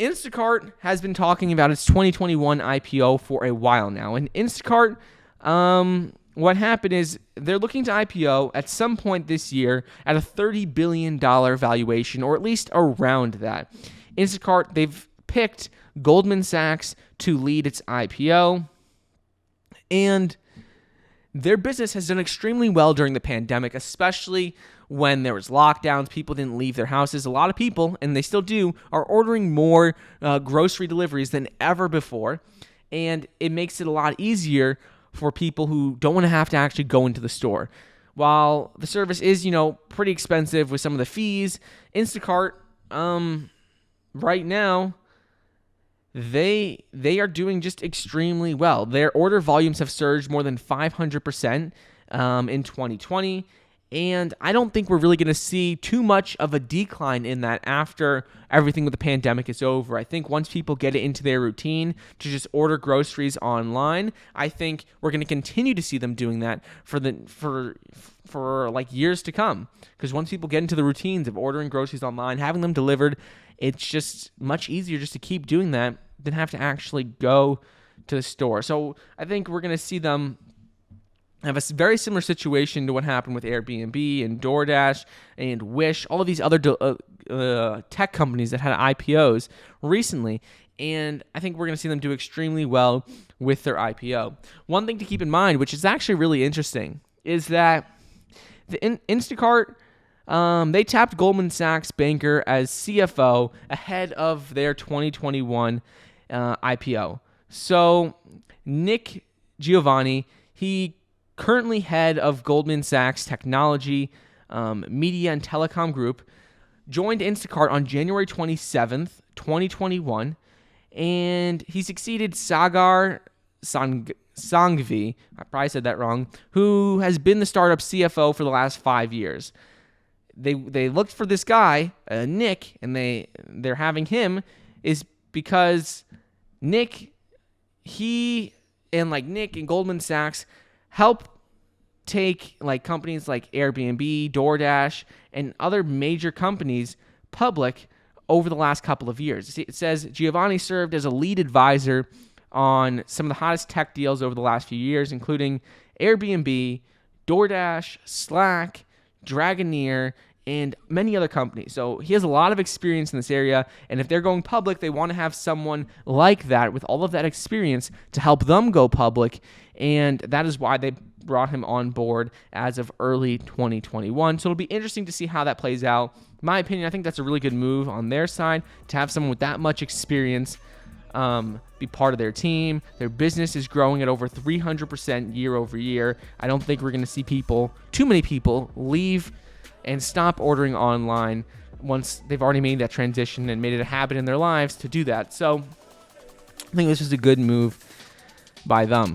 Instacart has been talking about its 2021 IPO for a while now. And Instacart, what happened is they're looking to IPO at some point this year at a $30 billion valuation, or at least around that. Instacart, they've picked Goldman Sachs to lead its IPO, and their business has done extremely well during the pandemic, especially when there was lockdowns. People didn't leave their houses. A lot of people, and they still do, are ordering more grocery deliveries than ever before, and it makes it a lot easier for people who don't want to have to actually go into the store. While the service is, pretty expensive with some of the fees, Instacart, right now, they are doing just extremely well. Their order volumes have surged more than 500% in 2020, and I don't think we're really going to see too much of a decline in that after everything with the pandemic is over. I think once people get it into their routine to just order groceries online, I think we're going to continue to see them doing that for like years to come. Because once people get into the routines of ordering groceries online, having them delivered, it's just much easier just to keep doing that than have to actually go to the store. So I think we're going to see them have a very similar situation to what happened with Airbnb and DoorDash and Wish, all of these other tech companies that had IPOs recently. And I think we're going to see them do extremely well with their IPO. One thing to keep in mind, which is actually really interesting, is that the Instacart, they tapped Goldman Sachs banker as CFO ahead of their 2021 IPO. So Nick Giovanni, he currently head of Goldman Sachs Technology, Media and Telecom Group, joined Instacart on January 27th, 2021, and he succeeded Sagar Sanghvi, I probably said that wrong, who has been the startup CFO for the last 5 years. They looked for this guy, Nick, and they're having him is because Nick and Goldman Sachs help take like companies like Airbnb, DoorDash, and other major companies public over the last couple of years. It says Giovanni served as a lead advisor on some of the hottest tech deals over the last few years, including Airbnb, DoorDash, Slack, Dragoneer, and many other companies. So he has a lot of experience in this area, and if they're going public, they want to have someone like that with all of that experience to help them go public, and that is why they brought him on board as of early 2021. So it'll be interesting to see how that plays out. In my opinion, I think that's a really good move on their side to have someone with that much experience be part of their team. Their business is growing at over 300% year over year. I don't think we're going to see too many people leave and stop ordering online once they've already made that transition and made it a habit in their lives to do that. So I think this is a good move by them.